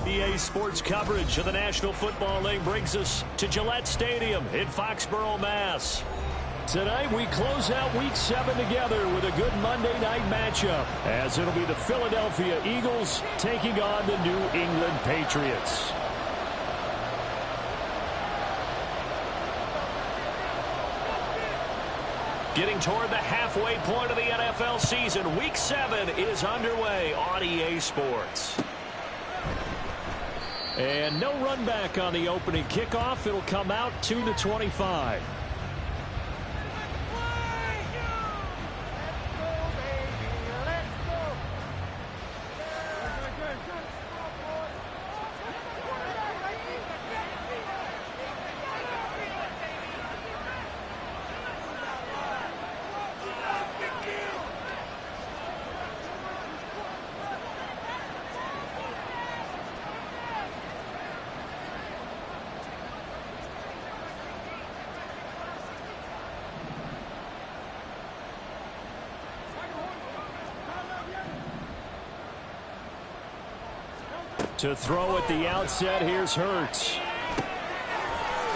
EA Sports coverage of the National Football League brings us to Gillette Stadium in Foxborough, Mass. Tonight we close out Week 7 together with a good Monday night matchup, as it'll be the Philadelphia Eagles taking on the New England Patriots. Getting toward the halfway point of the NFL season, Week 7 is underway on EA Sports. And no run back on the opening kickoff. It'll come out to the 25. To throw at the outset, here's Hurts.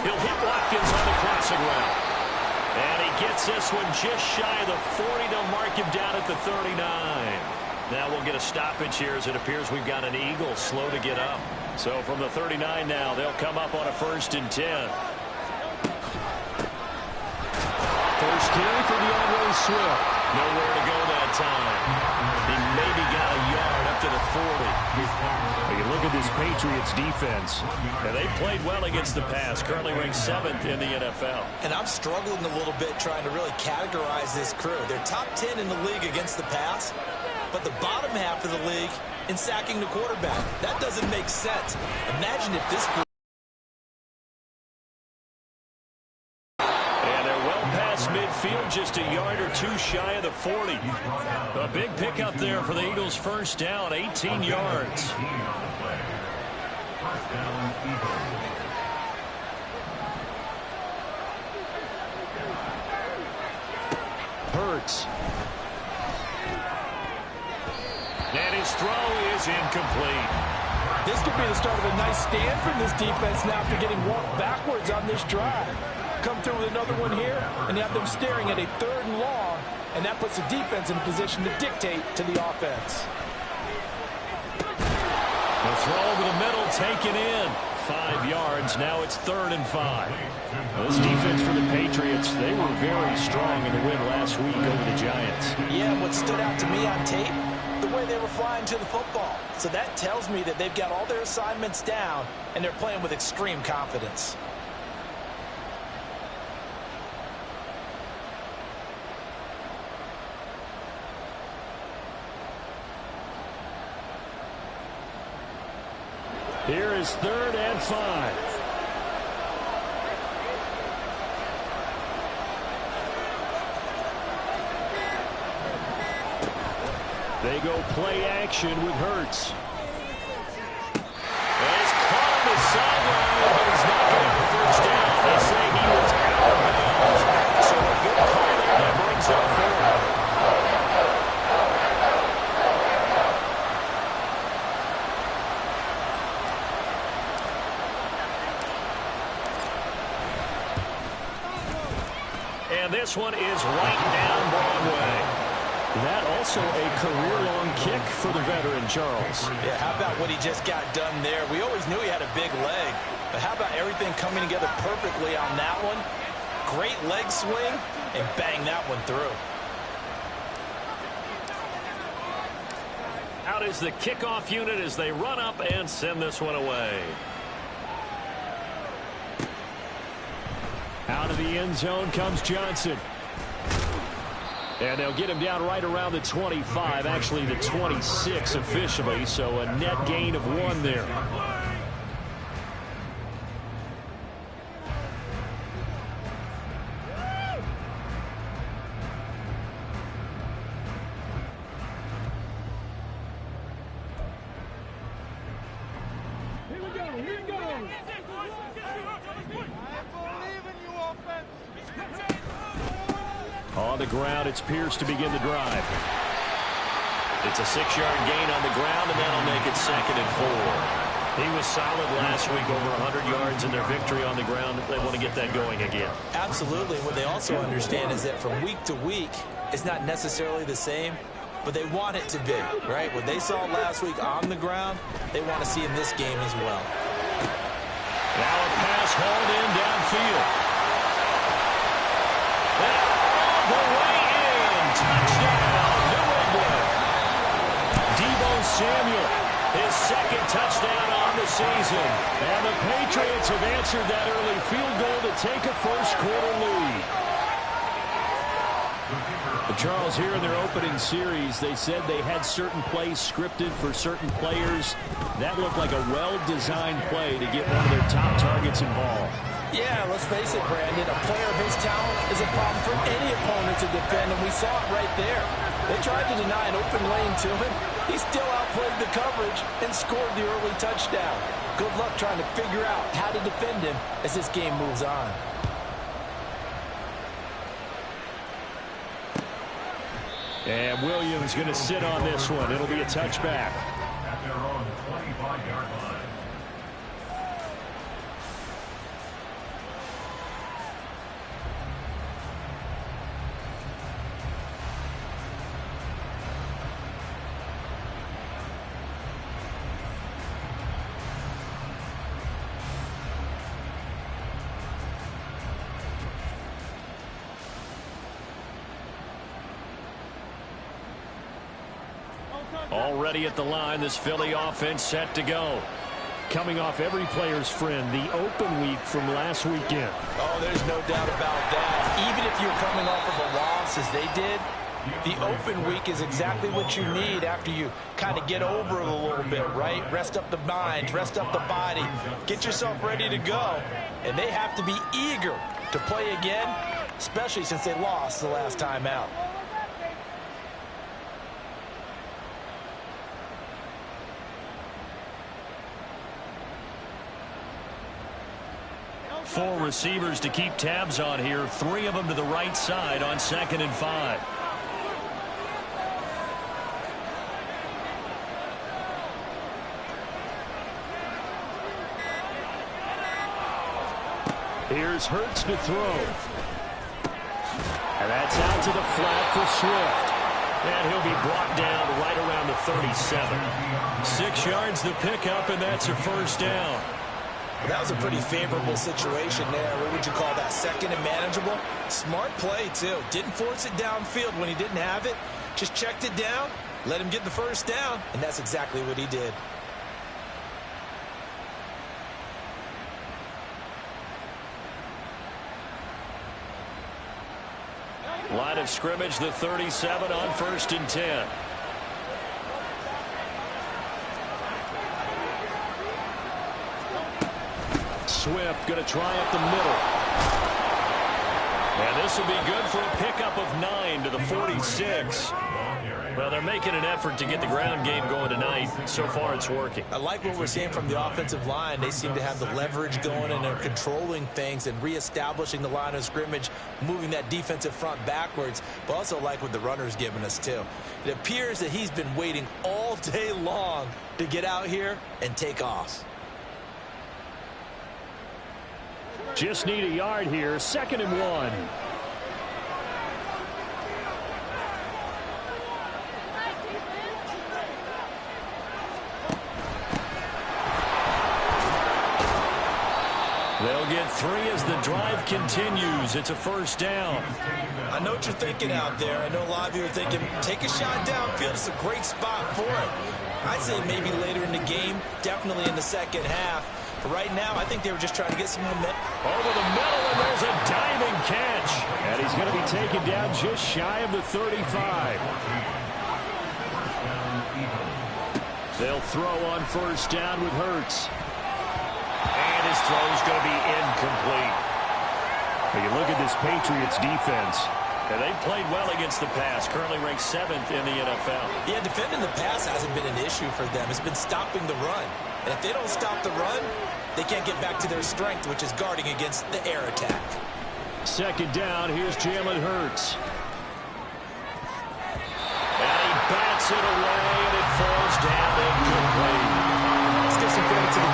He'll hit Watkins on the crossing route. And he gets this one just shy of the 40. They'll mark him down at the 39. Now we'll get a stoppage here as it appears we've got an Eagle slow to get up. So from the 39 now, they'll come up on a 1st and 10. First carry for DeAndre Swift. Nowhere to go that time. He maybe got a yard up to the 40. You look at this Patriots defense, and they played well against the pass, currently ranked 7th in the NFL. And I'm struggling a little bit trying to really categorize this crew. They're top 10 in the league against the pass, but the bottom half of the league in sacking the quarterback. That doesn't make sense. Imagine if this group... Midfield just a yard or two shy of the 40. A big pickup there for the Eagles. First down, 18 yards. Hurts. And his throw is incomplete. This could be the start of a nice stand from this defense now after getting walked backwards on this drive. Come through with another one here, and you have them staring at a 3rd and long, and that puts the defense in a position to dictate to the offense. The throw over the middle, taken in. 5 yards. Now it's 3rd and 5. This defense for the Patriots, they were very strong in the win last week over the Giants. Yeah, what stood out to me on tape, the way they were flying to the football. So that tells me that they've got all their assignments down, and they're playing with extreme confidence. Here is 3rd and 5. They go play action with Hurts. He's caught on the sideline, but he's not getting the first down. They say he was out of bounds. So a good call there that brings up 4th. And this one is right down Broadway. That also a career-long kick for the veteran, Charles. Yeah, how about what he just got done there? We always knew he had a big leg, but how about everything coming together perfectly on that one? Great leg swing, and bang that one through. Out is the kickoff unit as they run up and send this one away. Out of the end zone comes Johnson. And they'll get him down right around the 25, actually the 26 officially, so a net gain of 1 there. On the ground, it's Pierce to begin the drive. It's a 6-yard gain on the ground, and that'll make it 2nd and 4. He was solid last week, over 100 yards in their victory on the ground. They want to get that going again. Absolutely. What they also understand is that from week to week, it's not necessarily the same, but they want it to be, right? What they saw last week on the ground, they want to see in this game as well. Now a pass hauled in downfield. And all the way in. Touchdown, New England. Deebo Samuel, his second touchdown on the season. And the Patriots have answered that early field goal to take a first-quarter lead. But Charles, here in their opening series, they said they had certain plays scripted for certain players. That looked like a well-designed play to get one of their top targets involved. Yeah, let's face it, Brandon. A player of his talent is a problem for any opponent to defend, and we saw it right there. They tried to deny an open lane to him. He still outplayed the coverage and scored the early touchdown. Good luck trying to figure out how to defend him as this game moves on. And Williams going to sit on this one. It'll be a touchback. At their own 25-yard line. Already at the line, this Philly offense set to go. Coming off every player's friend, the open week from last weekend. Oh, there's no doubt about that. Even if you're coming off of a loss as they did, the open week is exactly what you need after you kind of get over it a little bit, right? Rest up the mind, rest up the body, get yourself ready to go. And they have to be eager to play again, especially since they lost the last time out. Four receivers to keep tabs on here. Three of them to the right side on 2nd and 5. Here's Hurts to throw. And that's out to the flat for Swift. And he'll be brought down right around the 37. 6 yards the pickup, and that's a first down. That was a pretty favorable situation there. What would you call that? Second and manageable? Smart play, too. Didn't force it downfield when he didn't have it. Just checked it down, let him get the first down, and that's exactly what he did. Line of scrimmage, the 37 on 1st and 10. Swift going to try up the middle. And this will be good for a pickup of 9 to the 46. Well, they're making an effort to get the ground game going tonight. So far, it's working. I like what we're seeing from the offensive line. They seem to have the leverage going, and they're controlling things and reestablishing the line of scrimmage, moving that defensive front backwards, but also like what the runner's giving us, too. It appears that he's been waiting all day long to get out here and take off. Just need a yard here. 2nd and 1. They'll get 3 as the drive continues. It's a first down. I know what you're thinking out there. I know a lot of you are thinking, take a shot downfield. It's a great spot for it. I'd say maybe later in the game, definitely in the second half. But right now, I think they were just trying to get some momentum. Over the middle, and there's a diving catch. And he's going to be taken down just shy of the 35. They'll throw on first down with Hurts. And his throw's going to be incomplete. When you look at this Patriots defense, and they've played well against the pass, currently ranked 7th in the NFL. Yeah, defending the pass hasn't been an issue for them. It's been stopping the run. And if they don't stop the run, they can't get back to their strength, which is guarding against the air attack. 2nd down, here's Jalen Hurts. And he bats it away, and it falls down incomplete. Let's give some credit to the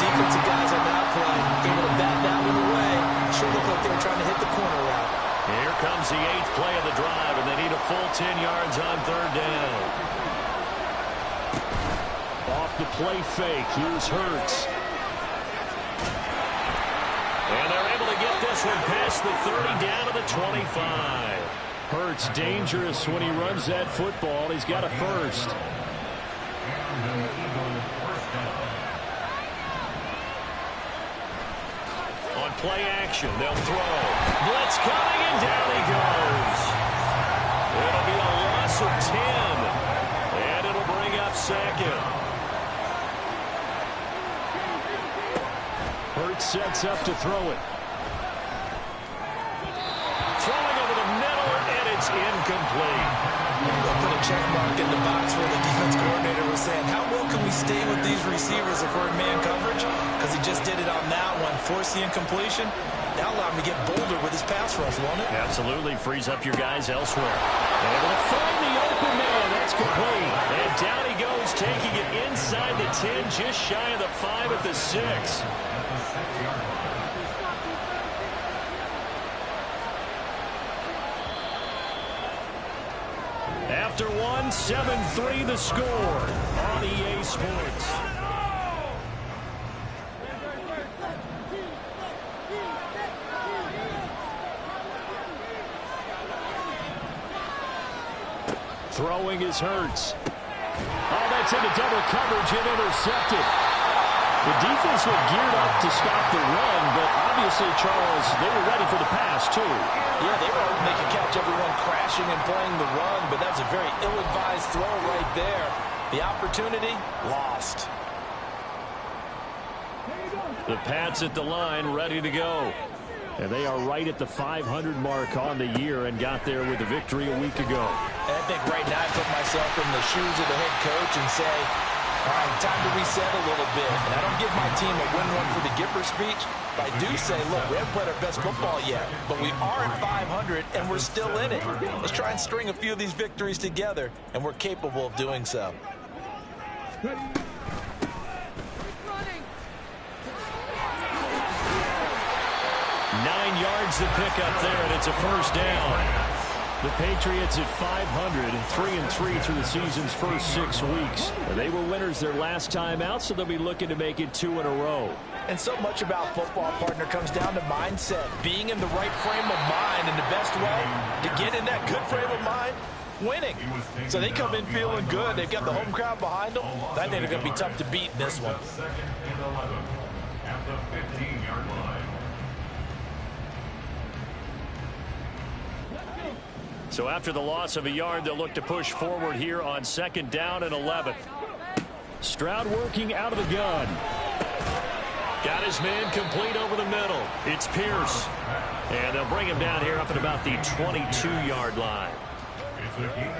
becomes the 8th play of the drive, and they need a full 10 yards on 3rd down. Off the play fake, here's Hurts. And they're able to get this one past the 30 down to the 25. Hurts dangerous when he runs that football. He's got a first. On play action, they'll throw. Blitz coming, and down he goes. It'll be a loss of 10. And it'll bring up 2nd. Hurts sets up to throw it. Throwing over the middle, and it's incomplete. They'll put a check mark in the box where the defense coordinator was saying, how well can we stay with these receivers if we're in man coverage? Because he just did it on that one, force the incompletion. That'll allow him to get bolder with his pass rush, won't it? Absolutely, frees up your guys elsewhere. Able to find the open man. That's complete. And down he goes, taking it inside the 10, just shy of the 5 at the 6. After one, 7-3 the score on EA Sports. Throwing is Hurts. Oh, that's into double coverage and intercepted. The defense was geared up to stop the run, but obviously, Charles, they were ready for the pass, too. Yeah, they were hoping they could catch everyone crashing and playing the run, but that was a very ill-advised throw right there. The opportunity, lost. The Pats at the line, ready to go. And they are right at the 500 mark on the year and got there with a victory a week ago. And I think right now I put myself in the shoes of the head coach and say, all right, time to reset a little bit. And I don't give my team a win one for the Gipper speech, but I do say, look, we haven't played our best football yet, but we are at 500 and we're still in it. Let's try and string a few of these victories together, and we're capable of doing so. 9 yards to pick up there, and it's a first down. The Patriots at 500, 3-3 through the season's first 6 weeks. They were winners their last time out, so they'll be looking to make it 2 in a row. And so much about football, partner, comes down to mindset. Being in the right frame of mind, and the best way to get in that good frame of mind, winning. So they come in feeling good. They've got the home crowd behind them. I think they're going to be tough to beat in this one. At the 15-yard line. So after the loss of a yard, they'll look to push forward here on 2nd down and 11. Stroud working out of the gun. Got his man complete over the middle. It's Pierce. And they'll bring him down here up at about the 22-yard line.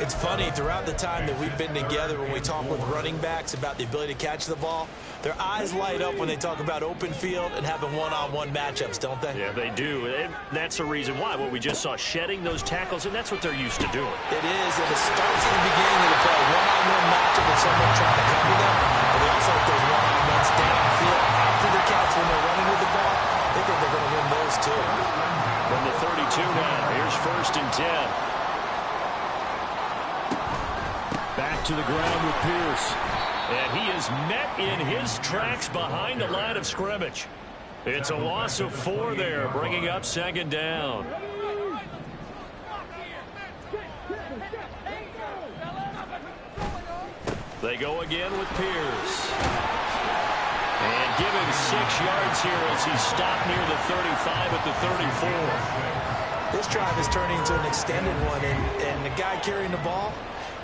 It's funny, throughout the time that we've been together when we talk with running backs about the ability to catch the ball, their eyes light up when they talk about open field and having one-on-one matchups, don't they? Yeah, they do. And that's the reason why. What we just saw, shedding those tackles, and that's what they're used to doing. It is, and it starts at the beginning of the play. One-on-one matchup with someone trying to cover them, but they also have those one-on-ones downfield after the catch when they're running with the ball. They think they're going to win those too. From the 32 now, here's 1st and 10. Back to the ground with Pierce. And he is met in his tracks behind the line of scrimmage. It's a loss of 4 there, bringing up 2nd down. They go again with Pierce. And give him 6 yards here as he's stopped near the 35 at the 34. This drive is turning into an extended one, and the guy carrying the ball,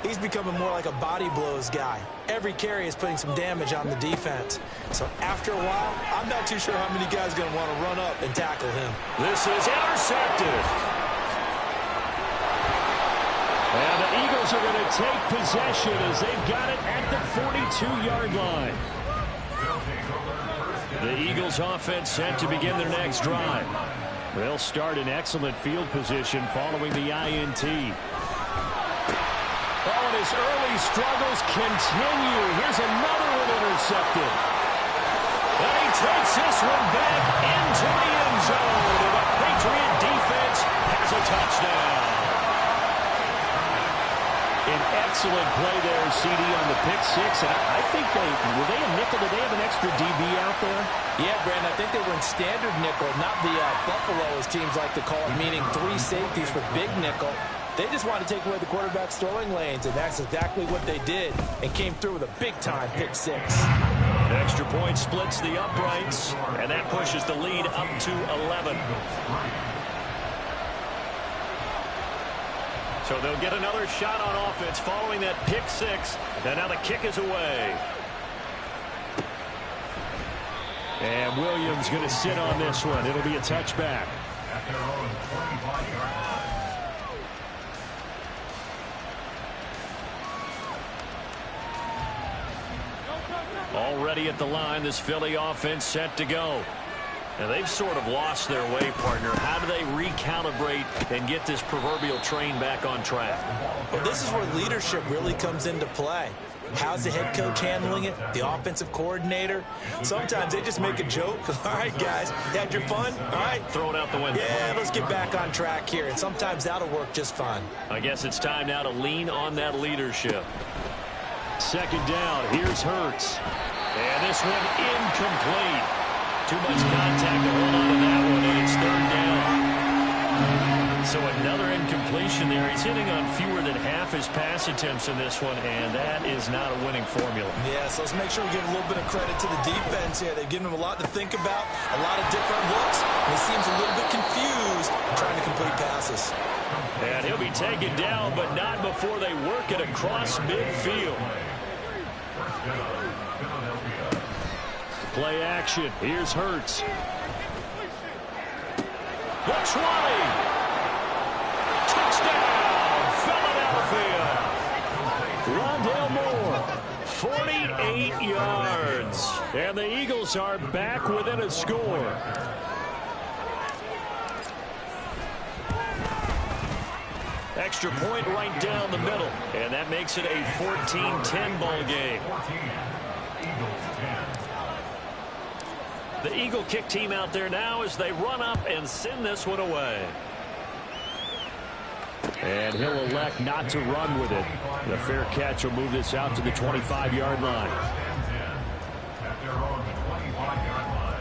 he's becoming more like a body blows guy. Every carry is putting some damage on the defense. So after a while, I'm not too sure how many guys are going to want to run up and tackle him. This is intercepted. And the Eagles are going to take possession as they've got it at the 42-yard line. The Eagles offense set to begin their next drive. They'll start in excellent field position following the INT. Oh, and his early struggles continue. Here's another one intercepted. And he takes this one back into the end zone. And the Patriot defense has a touchdown. Excellent play there, CD, on the pick six. And I think were they a nickel? Did they have an extra DB out there? Yeah, Brandon, I think they were in standard nickel, not the Buffalo, as teams like to call it, meaning 3 safeties with big nickel. They just wanted to take away the quarterback's throwing lanes, and that's exactly what they did, and came through with a big-time pick six. An extra point splits the uprights, and that pushes the lead up to 11. So they'll get another shot on offense following that pick six, and now the kick is away. And Williams going to sit on this one. It'll be a touchback. At their own 25-yard line. Already at the line, this Philly offense set to go. And they've sort of lost their way, partner. How do they recalibrate and get this proverbial train back on track? Well, this is where leadership really comes into play. How's the head coach handling it? The offensive coordinator? Sometimes they just make a joke. All right, guys, you had your fun? All right. Throw it out the window. Yeah, let's get back on track here. And sometimes that'll work just fine. I guess it's time now to lean on that leadership. Second down, here's Hurts. And this one incomplete. Too much contact to hold on to that one, and it's third down. So another incompletion there. He's hitting on fewer than half his pass attempts in this one, and that is not a winning formula. Yeah, so let's make sure we give a little bit of credit to the defense here. They've given him a lot to think about, a lot of different looks, and he seems a little bit confused trying to complete passes. And he'll be taken down, but not before they work it across midfield. Play action. Here's Hurts. The 20. Touchdown, Philadelphia. Rondale Moore, 48 yards. And the Eagles are back within a score. Extra point right down the middle. And that makes it a 14-10 ball game. The Eagle kick team out there now as they run up and send this one away. And he'll elect not to run with it. The fair catch will move this out to the 25-yard line. At their own 25-yard line.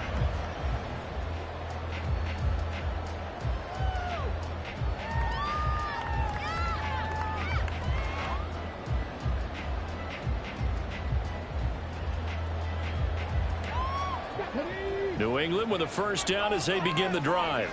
New England with a first down as they begin the drive.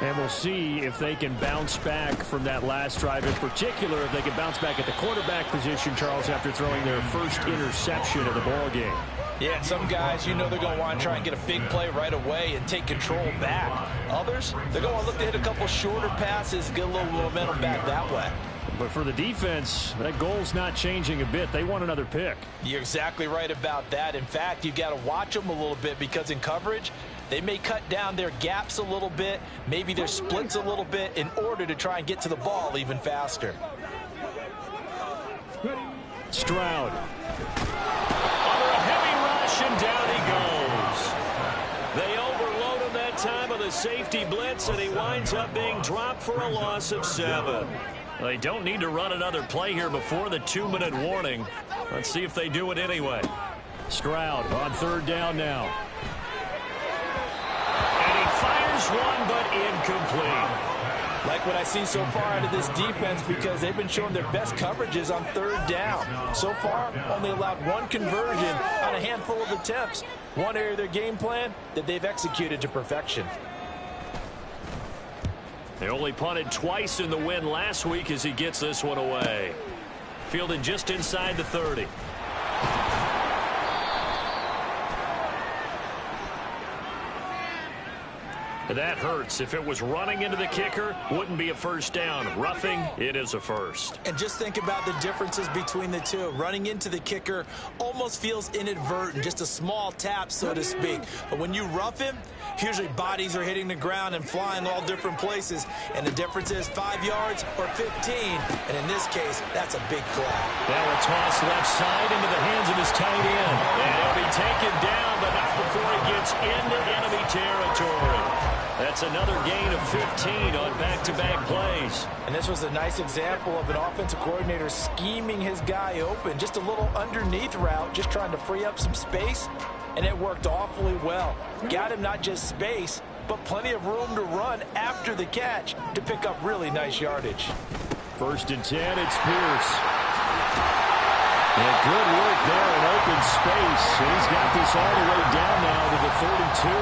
And we'll see if they can bounce back from that last drive, in particular if they can bounce back at the quarterback position, Charles, after throwing their first interception of the ball game. Yeah, and some guys, you know they're going to want to try and get a big play right away and take control back. Others, they're going to look to hit a couple shorter passes, get a little momentum back that way. But for the defense, that goal's not changing a bit. They want another pick. You're exactly right about that. In fact, you've got to watch them a little bit because in coverage, they may cut down their gaps a little bit, maybe their splits a little bit in order to try and get to the ball even faster. Stroud. Under a heavy rush, and down he goes. They overload him that time with a safety blitz, and he winds up being dropped for a loss of 7. They don't need to run another play here before the 2-minute warning. Let's see if they do it anyway. Stroud on third down now. And he fires one, but incomplete. Like what I see so far out of this defense because they've been showing their best coverages on third down. So far, only allowed one conversion on a handful of attempts. One area of their game plan that they've executed to perfection. They only punted twice in the win last week as he gets this one away. Fielded just inside the 30. That hurts. If it was running into the kicker, wouldn't be a first down. Roughing, it is a first. And just think about the differences between the two. Running into the kicker almost feels inadvertent, just a small tap, so to speak. But when you rough him, usually bodies are hitting the ground and flying all different places. And the difference is 5 yards or 15. And in this case, that's a big play. That will toss left side into the hands of his tight end. And he'll be taken down, but not before he gets into enemy territory. That's That's another gain of 15 on back-to-back plays. And this was a nice example of an offensive coordinator scheming his guy open. Just a little underneath route, just trying to free up some space, and it worked awfully well. Got him not just space, but plenty of room to run after the catch to pick up really nice yardage. 1st and 10, it's Pierce. And good work there in open space. And he's got this all the way down now to the 32.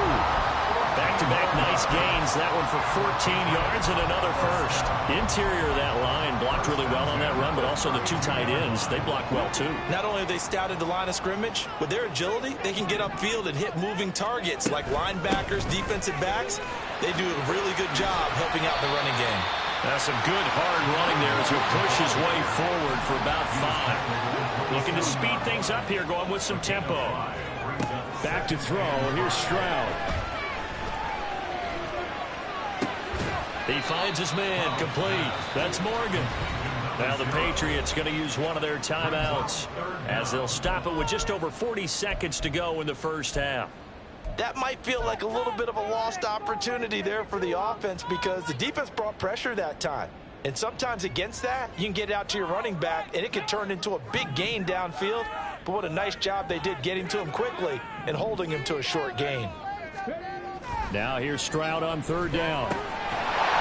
Back-to-back nice gains. That one for 14 yards and another first. Interior of that line blocked really well on that run, but also the 2 tight ends, they blocked well too. Not only have they scouted the line of scrimmage, with their agility, they can get upfield and hit moving targets like linebackers, defensive backs. They do a really good job helping out the running game. That's some good hard running there as he'll push his way forward for about 5. Looking to speed things up here, going with some tempo. Back to throw. Here's Stroud. He finds his man, complete. That's Morgan. Now the Patriots going to use one of their timeouts as they'll stop it with just over 40 seconds to go in the first half. That might feel like a little bit of a lost opportunity there for the offense because the defense brought pressure that time. And sometimes against that, you can get out to your running back, and it could turn into a big gain downfield. But what a nice job they did getting to him quickly and holding him to a short gain. Now here's Stroud on 3rd down.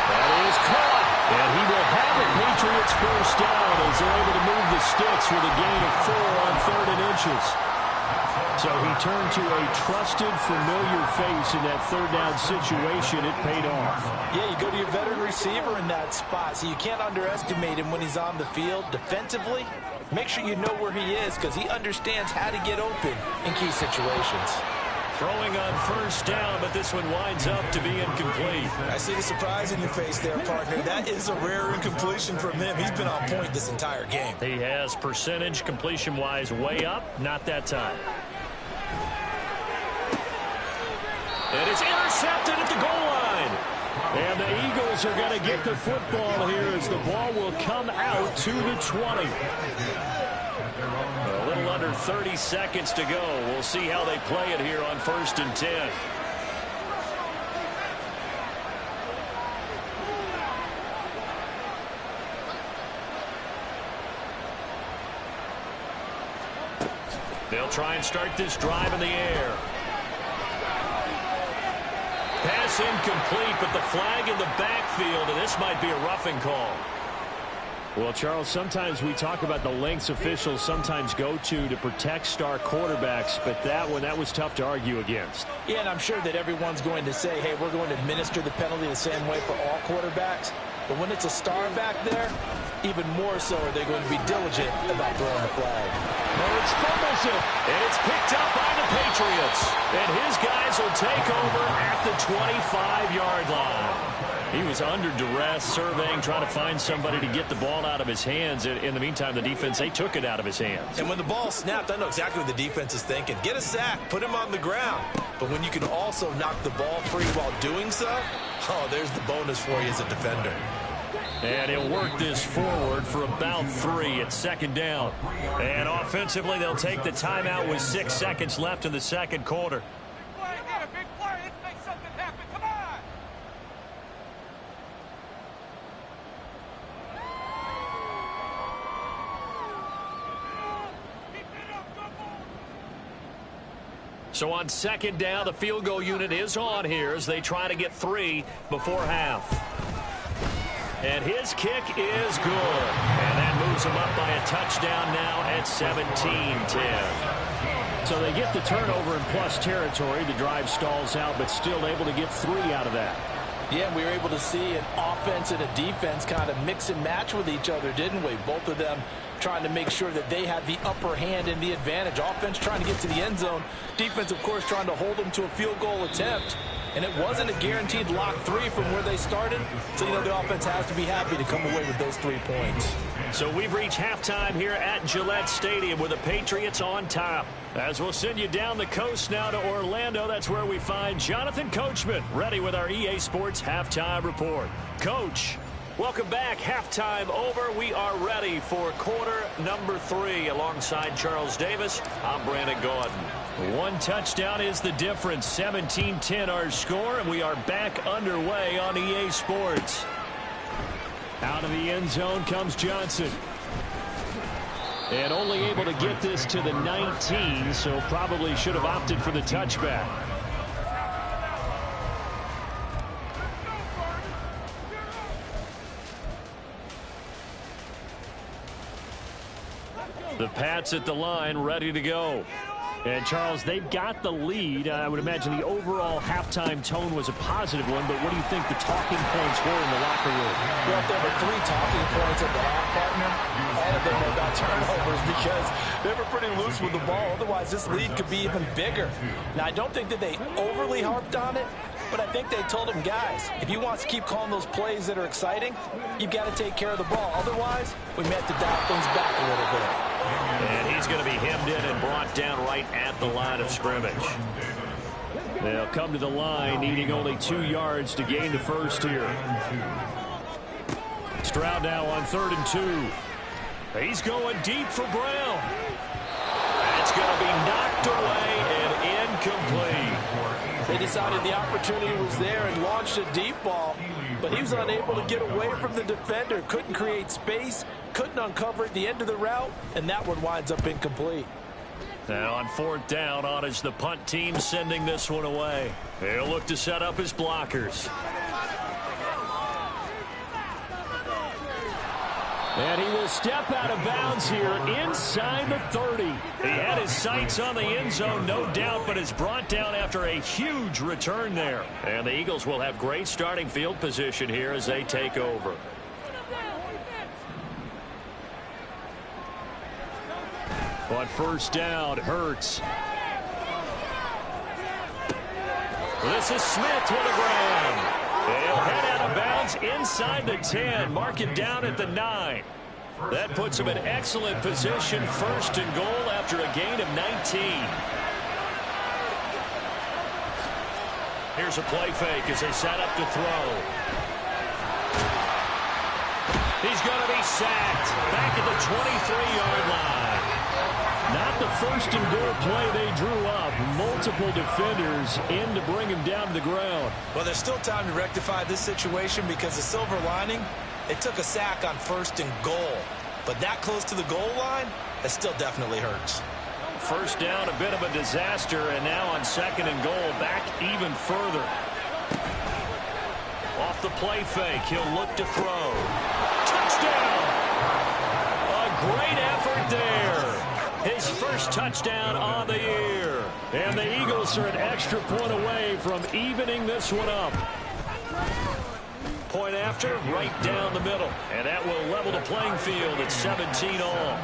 That is caught, and he will have it. Patriots first down as they're able to move the sticks with a gain of 4 on 3rd and inches. So he turned to a trusted, familiar face in that 3rd down situation. It paid off. Yeah, you go to your veteran receiver in that spot, so you can't underestimate him when he's on the field. Defensively, make sure you know where he is because he understands how to get open in key situations. Throwing on 1st down, but this one winds up to be incomplete. I see the surprise in your face there, partner. That is a rare incompletion from him. He's been on point this entire game. He has percentage completion-wise way up, not that time. And it's intercepted at the goal line. And the Eagles are going to get the football here as the ball will come out to the 20. A little under 30 seconds to go. We'll see how they play it here on 1st and 10. They'll try and start this drive in the air. Pass incomplete, but the flag in the backfield, and this might be a roughing call. Well, Charles, sometimes we talk about the lengths officials sometimes go to protect star quarterbacks, but that was tough to argue against. Yeah, and I'm sure that everyone's going to say, hey, we're going to administer the penalty the same way for all quarterbacks. But when it's a star back there, even more so are they going to be diligent about throwing the flag. Mertz fumbles it, and it's picked up by the Patriots. And his guys will take over at the 25-yard line. He was under duress, surveying, trying to find somebody to get the ball out of his hands. In the meantime, the defense, they took it out of his hands. And when the ball snapped, I know exactly what the defense is thinking. Get a sack, put him on the ground. But when you can also knock the ball free while doing so, oh, there's the bonus for you as a defender. And he'll work this forward for about 3 at 2nd down. And offensively, they'll take the timeout with 6 seconds left in the 2nd quarter. So on 2nd down, the field goal unit is on here as they try to get 3 before half. And his kick is good. And that moves him up by a touchdown now at 17-10. So they get the turnover in plus territory. The drive stalls out, but still able to get 3 out of that. Yeah, we were able to see an offense and a defense kind of mix and match with each other, didn't we? Both of them trying to make sure that they had the upper hand and the advantage. Offense trying to get to the end zone. Defense, of course, trying to hold them to a field goal attempt. And it wasn't a guaranteed lock 3 from where they started. So, the offense has to be happy to come away with those 3 points. So we've reached halftime here at Gillette Stadium with the Patriots on top. As we'll send you down the coast now to Orlando, that's where we find Jonathan Coachman ready with our EA Sports Halftime Report. Coach. Welcome back. Halftime over. We are ready for quarter number 3. Alongside Charles Davis, I'm Brandon Gaudin. One touchdown is the difference. 17-10 our score, and we are back underway on EA Sports. Out of the end zone comes Johnson. And only able to get this to the 19, so probably should have opted for the touchback. The Pats at the line, ready to go. And, Charles, they've got the lead. I would imagine the overall halftime tone was a positive one, but what do you think the talking points were in the locker room? Well, if there were 3 talking points at the half, partner, all of them were about turnovers because they were pretty loose with the ball. Otherwise, this lead could be even bigger. Now, I don't think that they overly harped on it, but I think they told them, guys, if you want to keep calling those plays that are exciting, you've got to take care of the ball. Otherwise, we may have to dial things back a little bit. And he's going to be hemmed in and brought down right at the line of scrimmage. They'll come to the line needing only 2 yards to gain the first here. Stroud now on 3rd and 2. He's going deep for Brown. That's going to be knocked away and incomplete. They decided the opportunity was there and launched a deep ball, but he was unable to get away from the defender, couldn't create space, couldn't uncover at the end of the route, and that one winds up incomplete. Now on 4th down, on is the punt team sending this one away. He'll look to set up his blockers. And he will step out of bounds here inside the 30. He had his sights on the end zone, no doubt, but is brought down after a huge return there. And the Eagles will have great starting field position here as they take over. On 1st down, Hurts. This is Smith with a grab. He'll head out of bounds inside the 10. Mark it down at the 9. That puts him in excellent position. 1st and goal after a gain of 19. Here's a play fake as they set up to throw. He's going to be sacked back at the 23-yard line. Not the 1st and goal play they drew up. Multiple defenders in to bring him down to the ground. Well, there's still time to rectify this situation because the silver lining, they took a sack on 1st and goal. But that close to the goal line, that still definitely hurts. 1st down, a bit of a disaster, and now on 2nd and goal, back even further. Off the play fake, he'll look to throw. Touchdown! A great effort there. His 1st touchdown on the year. And the Eagles are an extra point away from evening this one up. Point after, right down the middle. And that will level the playing field at 17 all.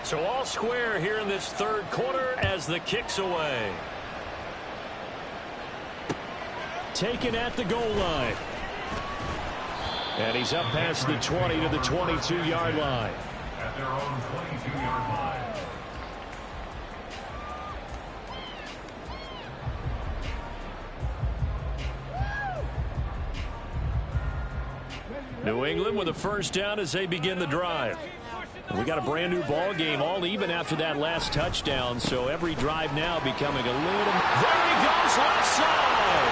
So all square here in this 3rd quarter as the kick's away. Taken at the goal line. And he's up past the 20 to the 22-yard line. At their own 22-yard line. New England with a 1st down as they begin the drive. We got a brand new ball game, all even after that last touchdown, so every drive now becoming a little... There he goes, left side!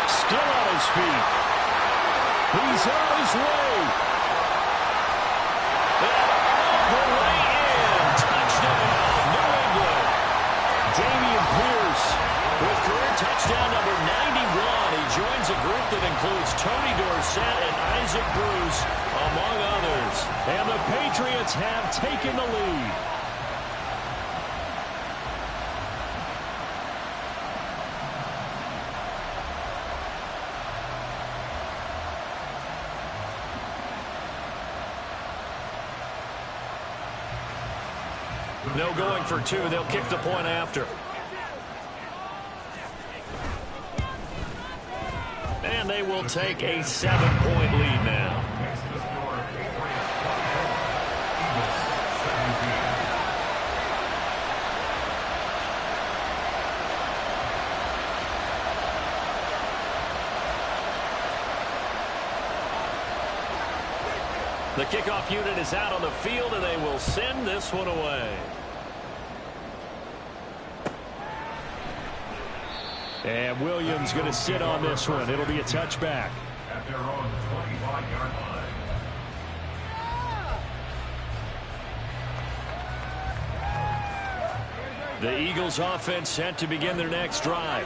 Still on his feet. He's on his way. And all the way in. Touchdown, New England. Dameon Pierce with career touchdown number 91. He joins a group that includes Tony Dorsett and Isaac Bruce, among others. And the Patriots have taken the lead. No going for 2. They'll kick the point after. And they will take a 7-point lead now. The kickoff unit is out on the field, and they will send this one away. And Williams going to sit on this one. It'll be a touchback. At their own 25-yard line. The Eagles offense set to begin their next drive.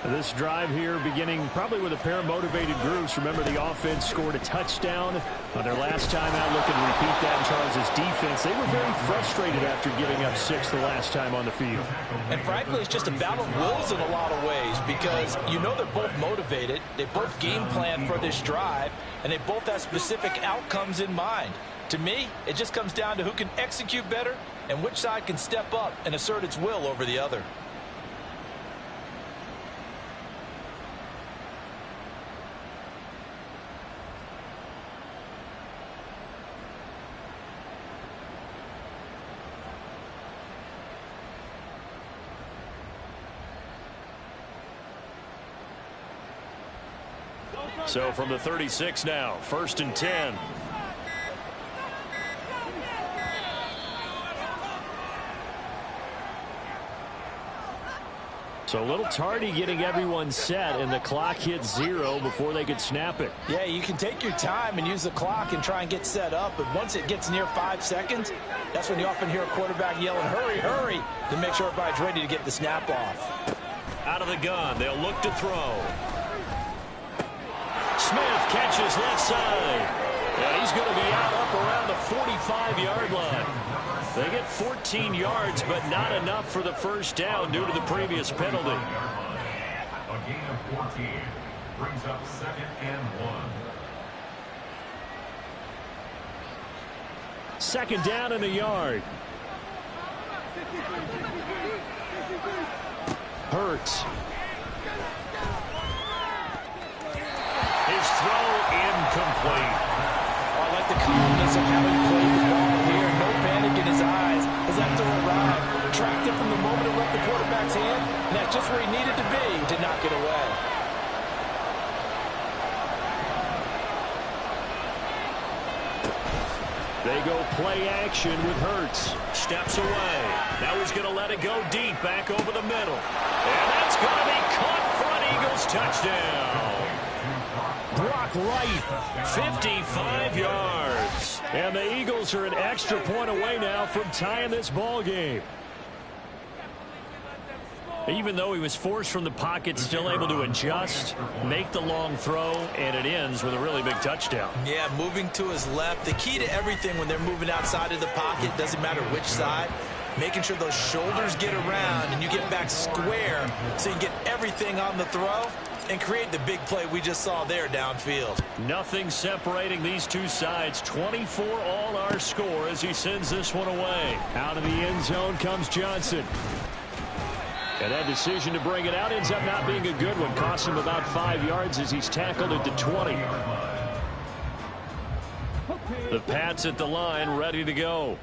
This drive here beginning probably with a pair of motivated groups. Remember, the offense scored a touchdown on their last time out. Looking to repeat that in Charles' defense. They were very frustrated after giving up 6 the last time on the field. And frankly, it's just a battle of wills in a lot of ways because you know they're both motivated. They both game plan for this drive, and they both have specific outcomes in mind. To me, it just comes down to who can execute better and which side can step up and assert its will over the other. So from the 36 now, 1st and 10. So a little tardy getting everyone set, and the clock hits 0 before they could snap it. Yeah, you can take your time and use the clock and try and get set up, but once it gets near 5 seconds, that's when you often hear a quarterback yelling, hurry, hurry, to make sure everybody's ready to get the snap off. Out of the gun, they'll look to throw. Smith catches left side, and he's going to be out up around the 45-yard line. They get 14 yards, but not enough for the first down due to the previous penalty. A gain of 14 brings up 2nd and 1. 2nd down and a yard. Hurts. His throw incomplete. I like the calmness of having played the ball here. No panic in his eyes as that throw arrived. Tracked it from the moment it left the quarterback's hand, and that's just where he needed to be to knock it away. They go play action with Hurts. Steps away. Now he's going to let it go deep back over the middle. And that's going to be caught front. Eagles touchdown. Brock Wright, 55 yards. And the Eagles are an extra point away now from tying this ball game. Even though he was forced from the pocket, still able to adjust, make the long throw, and it ends with a really big touchdown. Yeah, moving to his left. The key to everything when they're moving outside of the pocket, doesn't matter which side, making sure those shoulders get around and you get back square so you get everything on the throw and create the big play we just saw there downfield. Nothing separating these two sides. 24 all our score as he sends this one away. Out of the end zone comes Johnson. And that decision to bring it out ends up not being a good one. Costs him about 5 yards as he's tackled at the 20. The Pats at the line, ready to go.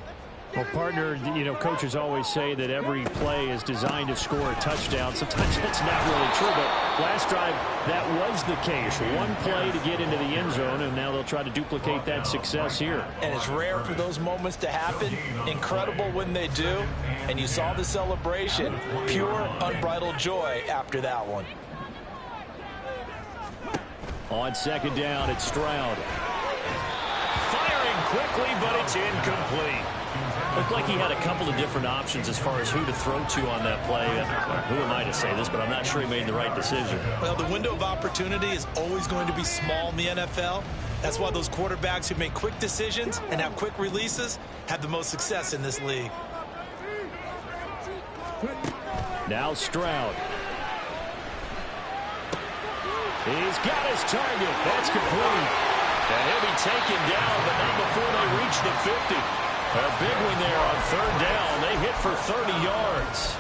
Well, partner, you know, coaches always say that every play is designed to score a touchdown. Sometimes that's not really true, but last drive, that was the case. One play to get into the end zone, and now they'll try to duplicate that success here. And it's rare for those moments to happen. Incredible when they do. And you saw the celebration. Pure, unbridled joy after that one. On 2nd down, it's Stroud. Firing quickly, but it's incomplete. Looked like he had a couple of different options as far as who to throw to on that play. Who am I to say this, but I'm not sure he made the right decision. Well, the window of opportunity is always going to be small in the NFL. That's why those quarterbacks who make quick decisions and have quick releases have the most success in this league. Now Stroud. He's got his target. That's complete. And he'll be taken down, but not before they reach the 50. A big one there on 3rd down. They hit for 30 yards.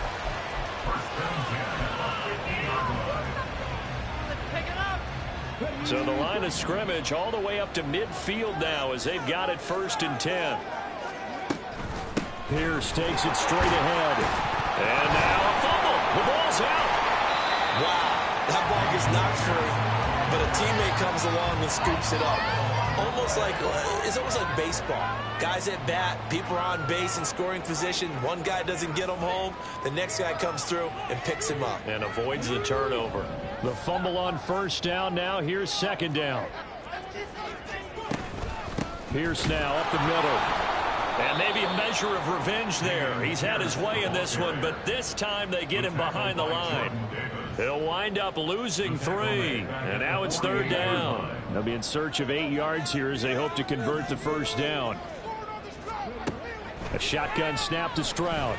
So the line of scrimmage all the way up to midfield now as they've got it 1st and 10. Pierce takes it straight ahead. And now a fumble. The ball's out. Wow, that ball gets knocked free, but a teammate comes along and scoops it up. It's almost like baseball. Guys at bat, people are on base in scoring position. One guy doesn't get them home. The next guy comes through and picks him up. And avoids the turnover. The fumble on first down now. Here's second down. Pierce now up the middle. And maybe a measure of revenge there. He's had his way in this one, but this time they get him behind the line. He'll wind up losing 3. And now it's third down. They'll be in search of 8 yards here as they hope to convert the first down. A shotgun snap to Stroud.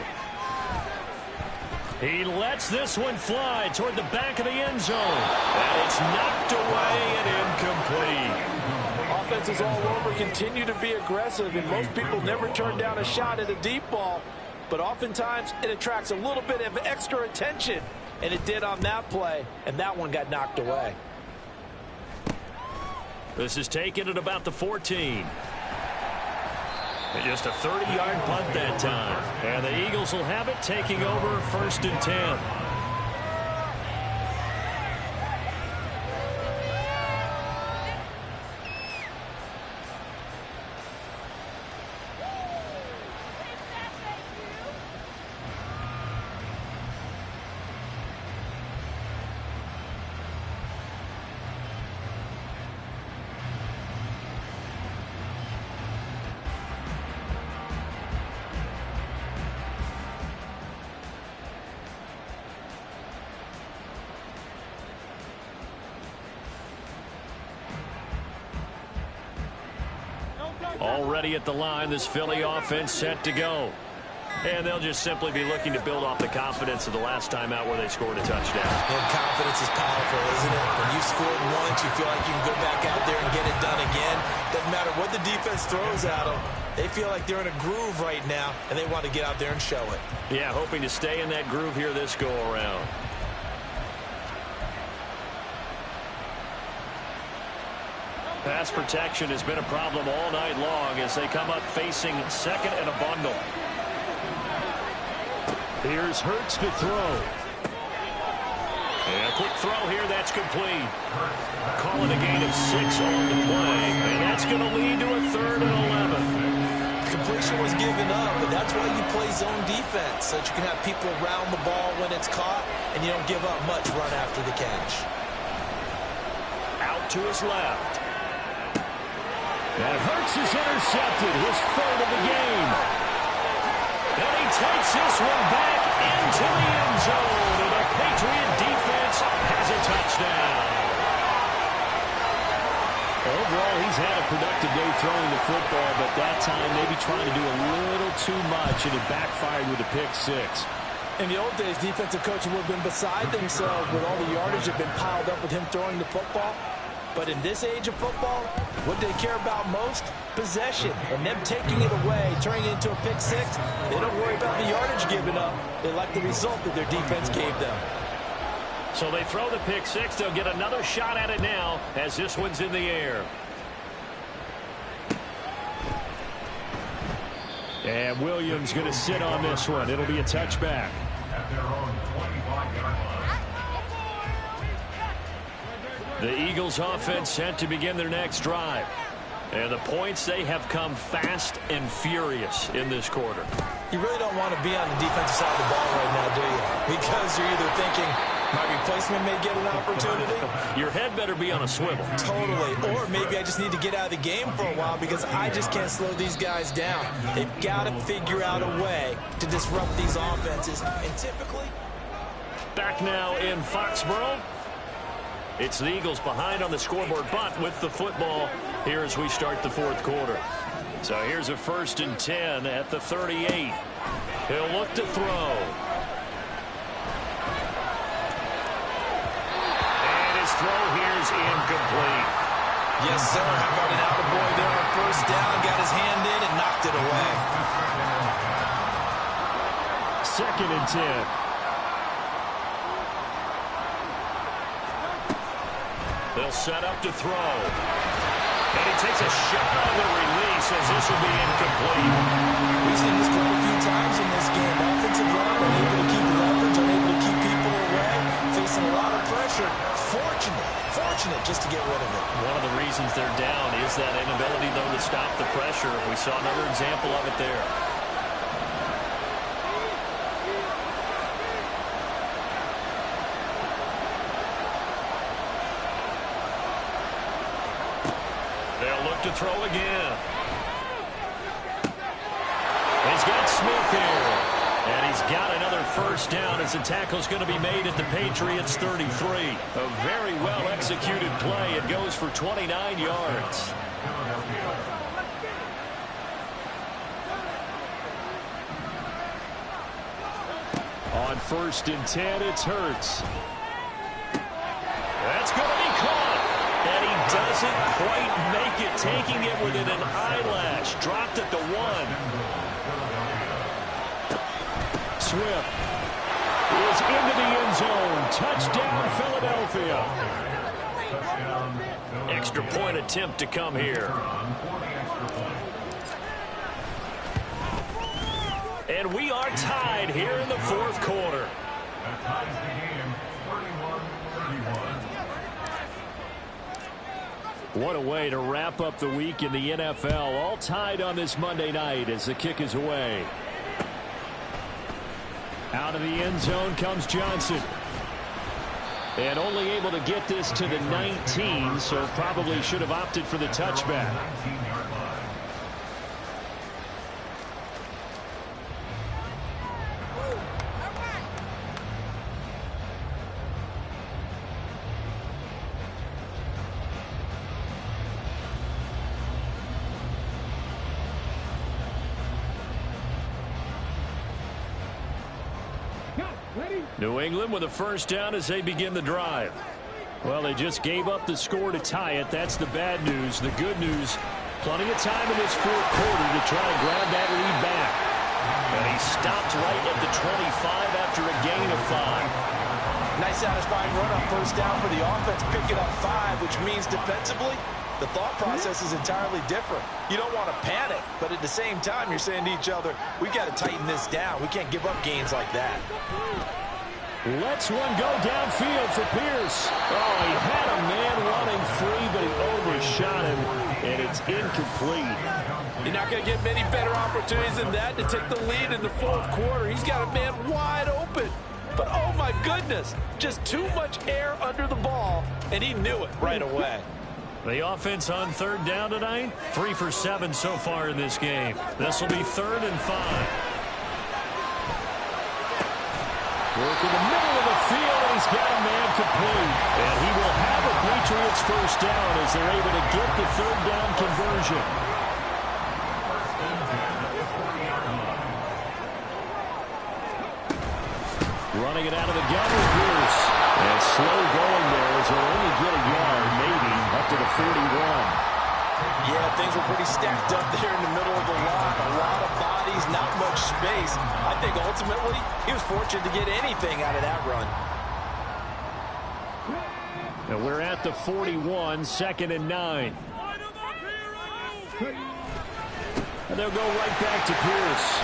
He lets this one fly toward the back of the end zone. And it's knocked away and incomplete. Offenses all over continue to be aggressive, and most people never turn down a shot at a deep ball. But oftentimes it attracts a little bit of extra attention. And it did on that play, and that one got knocked away. This is taken at about the 14. And just a 30-yard punt that time. And the Eagles will have it, taking over first and 10. Already at the line, this Philly offense set to go. And they'll just simply be looking to build off the confidence of the last time out where they scored a touchdown. And confidence is powerful, isn't it? When you scored once, you feel like you can go back out there and get it done again. Doesn't matter what the defense throws at them. They feel like they're in a groove right now, and they want to get out there and show it. Yeah, hoping to stay in that groove here this go-around. Pass protection has been a problem all night long as they come up facing second and a bundle. Here's Hurts to throw. And a quick throw here, that's complete. Calling a gain of 6 on the play, and that's going to lead to a 3rd and 11. Completion was given up, but that's why you play zone defense, so that you can have people around the ball when it's caught, and you don't give up much run after the catch. Out to his left. And Hurts is intercepted, his 3rd of the game. And he takes this one back into the end zone, and the Patriot defense has a touchdown. Overall, he's had a productive day throwing the football, but that time maybe trying to do a little too much, and it backfired with a pick 6. In the old days, defensive coaches would have been beside themselves with all the yardage that had been piled up with him throwing the football. But in this age of football, what they care about most? Possession. And them taking it away, turning it into a pick 6, they don't worry about the yardage given up. They like the result that their defense gave them. So they throw the pick 6. They'll get another shot at it now as this one's in the air. And Williams going to sit on this one. It'll be a touchback. At their own 25-yard line. The Eagles offense set to begin their next drive. And the points, they have come fast and furious in this quarter. You really don't want to be on the defensive side of the ball right now, do you? Because you're either thinking, my replacement may get an opportunity. Your head better be on a swivel. Totally. Or maybe I just need to get out of the game for a while because I just can't slow these guys down. They've got to figure out a way to disrupt these offenses. And typically... Back now in Foxborough. It's the Eagles behind on the scoreboard, but with the football here as we start the 4th quarter. So here's a 1st and 10 at the 38. He'll look to throw. And his throw here is incomplete. Yes, sir. How about an attaboy there on 1st down? Got his hand in and knocked it away. 2nd and 10. They'll set up to throw. And he takes a shot on the release as this will be incomplete. We've seen this quite a few times in this game. Offensive line unable to keep leverage, unable to keep people away, facing a lot of pressure. Fortunate just to get rid of it. One of the reasons they're down is has that inability, though, to stop the pressure. We saw another example of it there. They'll look to throw again. He's got Smith here. And he's got another first down as the tackle's going to be made at the Patriots 33. A very well-executed play. It goes for 29 yards. On 1st and 10, it's Hurts. That's going to be caught. And he doesn't quite make it, taking it within an eyelash. Dropped at the 1. Swift is into the end zone. Touchdown, Philadelphia. Extra point attempt to come here. And we are tied here in the 4th quarter. That ties the game 31-31. What a way to wrap up the week in the NFL. All tied on this Monday night as the kick is away. Out of the end zone comes Johnson. And only able to get this to the 19, so probably should have opted for the touchback. New England with a first down as they begin the drive. Well, they just gave up the score to tie it. That's the bad news. The good news, plenty of time in this 4th quarter to try to grab that lead back. And he stopped right at the 25 after a gain of 5. Nice satisfying run on first down for the offense, picking up 5, which means defensively, the thought process is entirely different. You don't want to panic, but at the same time, you're saying to each other, we've got to tighten this down. We can't give up gains like that. Lets one go downfield for Pierce. Oh, he had a man running free, but he overshot him, and it's incomplete. You're not going to get many better opportunities than that to take the lead in the 4th quarter. He's got a man wide open. But, oh, my goodness, just too much air under the ball, and he knew it right away. The offense on 3rd down tonight, 3 for 7 so far in this game. This will be 3rd and 5. Work in the middle of the field, and he's got a man complete. And he will have a Patriots first down as they're able to get the 3rd down conversion. Running it out of the gun with Pierce. And slow going there as he'll only get a yard, maybe, up to the 41. Yeah, things were pretty stacked up there in the middle of the line. A lot of bodies, not much space. I think ultimately he was fortunate to get anything out of that run. And we're at the 41, 2nd and 9. And they'll go right back to Pierce.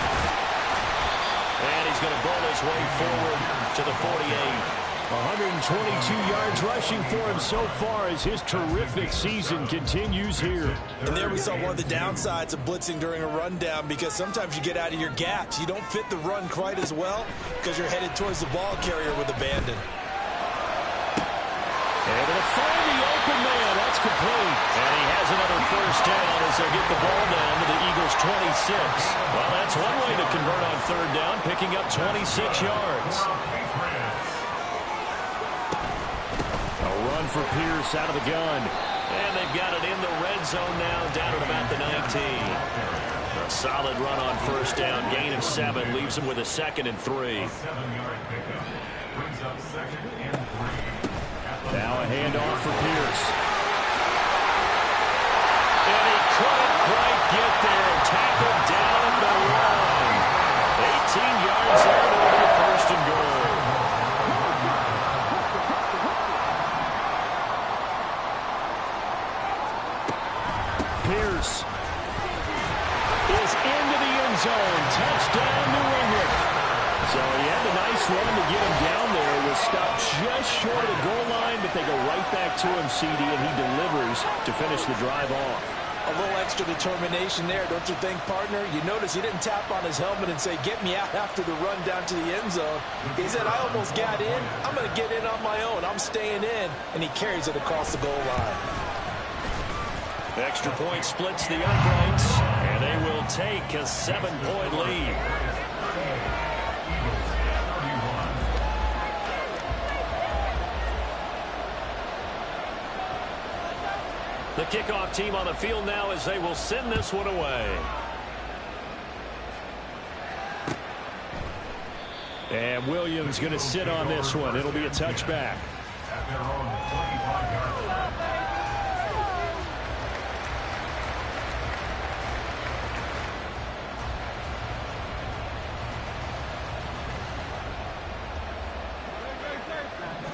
And he's going to bowl his way forward to the 48. 122 yards rushing for him so far as his terrific season continues here. And there we saw one of the downsides of blitzing during a rundown, because sometimes you get out of your gaps. You don't fit the run quite as well because you're headed towards the ball carrier with abandon. Able to find the open man. That's complete. And he has another first down as they get the ball down to the Eagles' 26. Well, that's one way to convert on 3rd down, picking up 26 yards. Run for Pierce out of the gun. And they've got it in the red zone now, down at about the 19. A solid run on first down. Gain of 7 leaves them with a 2nd and 3. 7-yard pickup brings up 2nd and 3. Now a handoff for Pierce. And he couldn't quite get there. Tackled down at the line. 18 yards there to the 1st and goal. Pierce is into the end zone. Touchdown, New England. So So he had a nice run to get him down there. Was stopped just short of the goal line, but they go right back to him, CD, and he delivers to finish the drive off. A little extra determination there, don't you think, partner? You notice he didn't tap on his helmet and say, get me out after the run down to the end zone. He said, I almost got in. I'm going to get in on my own. I'm staying in. And he carries it across the goal line. Extra point splits the uprights, and they will take a 7-point lead. The kickoff team on the field now as they will send this one away. And Williams going to sit on this one. It'll be a touchback. At their own 25-yard line.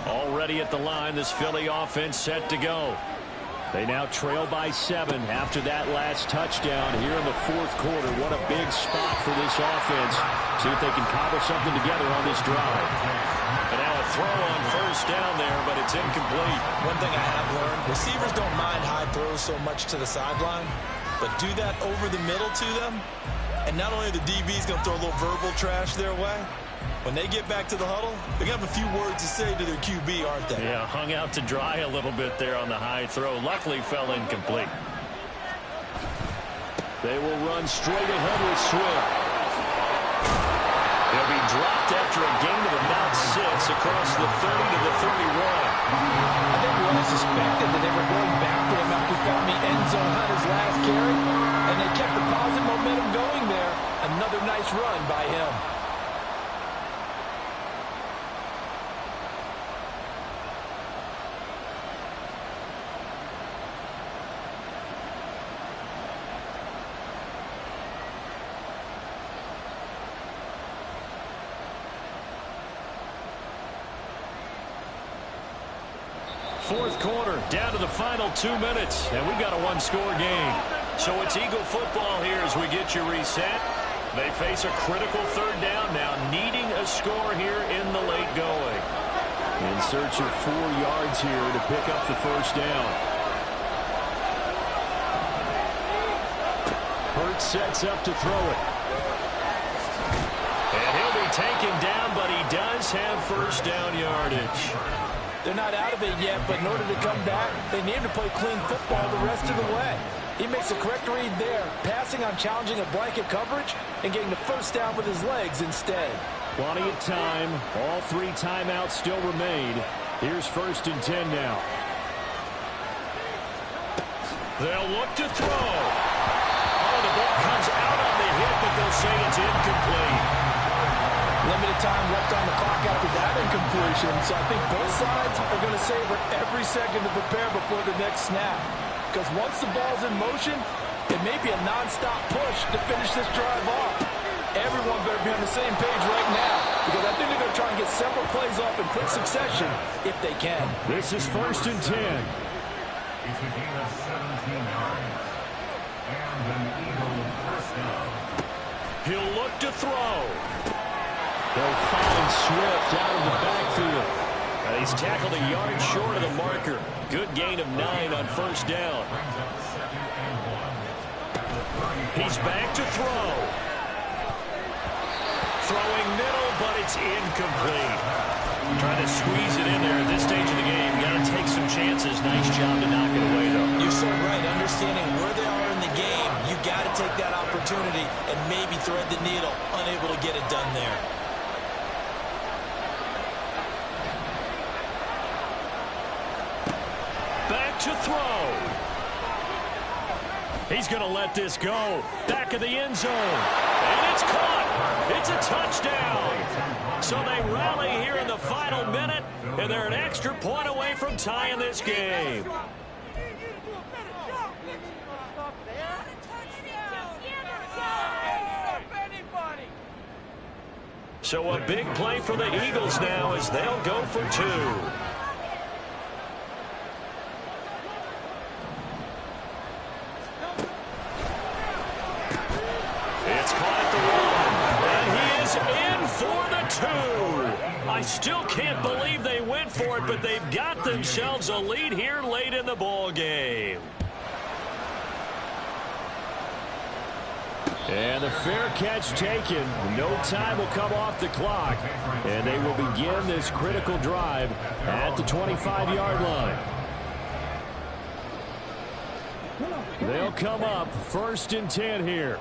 Already at the line, this Philly offense set to go. They now trail by 7 after that last touchdown here in the fourth quarter. What a big spot for this offense. See if they can cobble something together on this drive. And now a throw on first down there, but it's incomplete. One thing I have learned, receivers don't mind high throws so much to the sideline, but do that over the middle to them, and not only are the DBs going to throw a little verbal trash their way, when they get back to the huddle, they're going to have a few words to say to their QB, aren't they? Yeah, hung out to dry a little bit there on the high throw. Luckily fell incomplete. They will run straight ahead with Swift. They'll be dropped after a gain of about 6 across the 30 to the 31. I think we all suspected that they were going back to him after he found the end zone on his last carry, and they kept the positive momentum going there. Another nice run by him. Fourth quarter, down to the final 2 minutes, and we've got a one-score game. So it's Eagle football here as we get you reset. They face a critical third down now, needing a score here in the late going. In search of 4 yards here to pick up the first down. Hurts sets up to throw it. And he'll be taken down, but he does have first down yardage. They're not out of it yet, but in order to come back, they need to play clean football the rest of the way. He makes a correct read there, passing on challenging a blanket coverage and getting the first down with his legs instead. Plenty of time. All 3 timeouts still remain. Here's 1st and 10 now. They'll look to throw. Oh, the ball comes out on the hit, but they'll say it's incomplete. Limited time left on the clock after that incompletion, so I think both sides are going to savor every second to prepare before the next snap. Because once the ball's in motion, it may be a non-stop push to finish this drive off. Everyone better be on the same page right now, because I think they're going to try and get several plays off in quick succession if they can. This is 1st and 10. It's a gain of 17 yards. And an Eagle first down. He'll look to throw. They'll find Swift out of the backfield. And he's tackled a yard short of the marker. Good gain of 9 on first down. He's back to throw. Throwing middle, but it's incomplete. Trying to squeeze it in there at this stage of the game. Got to take some chances. Nice job to knock it away, though. You're so right. Understanding where they are in the game, you got to take that opportunity and maybe thread the needle. Unable to get it done there. Back to throw. He's going to let this go. Back of the end zone. And it's caught. It's a touchdown. So they rally here in the final minute, and they're an extra point away from tying this game. So a big play for the Eagles now as they'll go for 2. It's caught at the 1, and he is in for the still can't believe they went for it, but they've got themselves a lead here late in the ball game. And the fair catch taken. No time will come off the clock. And they will begin this critical drive at the 25-yard line. They'll come up 1st and 10 here.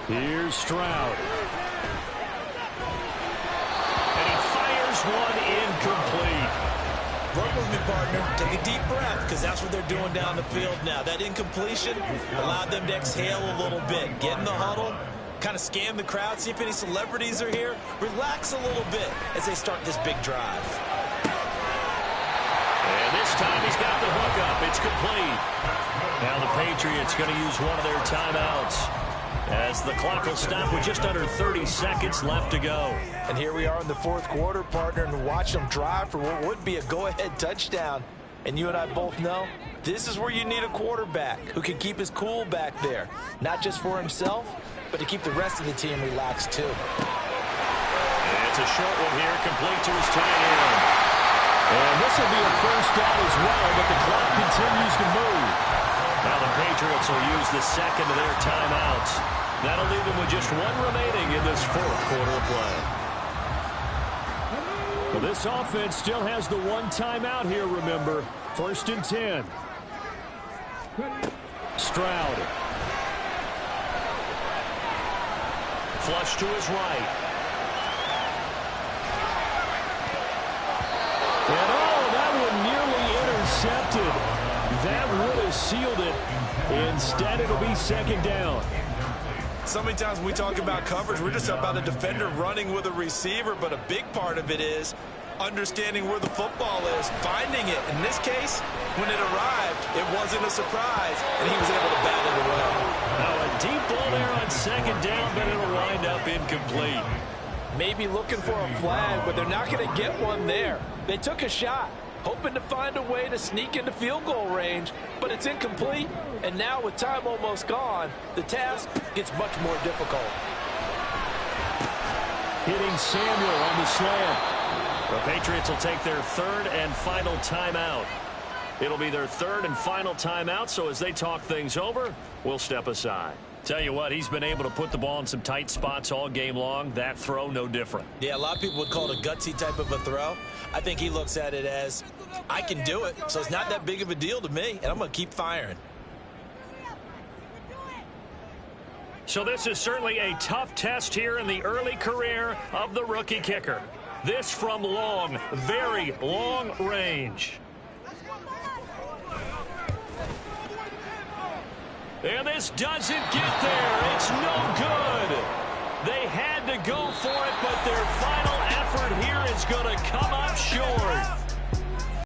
Here's Stroud. And he fires one incomplete. Work with me, partner. Take a deep breath, because that's what they're doing down the field now. That incompletion allowed them to exhale a little bit. Get in the huddle, kind of scan the crowd, see if any celebrities are here. Relax a little bit as they start this big drive. And this time he's got the hook up. It's complete. Now the Patriots going to use one of their timeouts, as the clock will stop with just under 30 seconds left to go. And here we are in the 4th quarter, partner, and watch them drive for what would be a go-ahead touchdown. And you and I both know this is where you need a quarterback who can keep his cool back there, not just for himself, but to keep the rest of the team relaxed too. And it's a short one here, complete to his tight end. And this will be a 1st down as well, but the clock continues to move. Now the Patriots will use the 2nd of their timeouts. That'll leave them with just one remaining in this 4th quarter of play. Well, this offense still has the one timeout here, remember. 1st and 10. Stroud. Flush to his right. And that one nearly intercepted. That would have sealed it. Instead, it'll be 2nd down. So many times when we talk about coverage, we're just about a defender running with a receiver, but a big part of it is understanding where the football is, finding it. In this case, when it arrived, it wasn't a surprise, and he was able to bat it away. Now a deep ball there on 2nd down, but it'll wind up incomplete. Maybe looking for a flag, but they're not going to get one there. They took a shot, hoping to find a way to sneak into field goal range, but it's incomplete. And now with time almost gone, the task gets much more difficult. Hitting Samuel on the slant. The Patriots will take their 3rd and final timeout. It'll be their 3rd and final timeout, so as they talk things over, we'll step aside. Tell you what, he's been able to put the ball in some tight spots all game long. That throw, no different. Yeah, a lot of people would call it a gutsy type of a throw. I think he looks at it as, I can do it, so it's not that big of a deal to me, and I'm going to keep firing. So this is certainly a tough test here in the early career of the rookie kicker. This from long, very long range. And this doesn't get there. It's no good. They had to go for it, but their final effort here is going to come up short.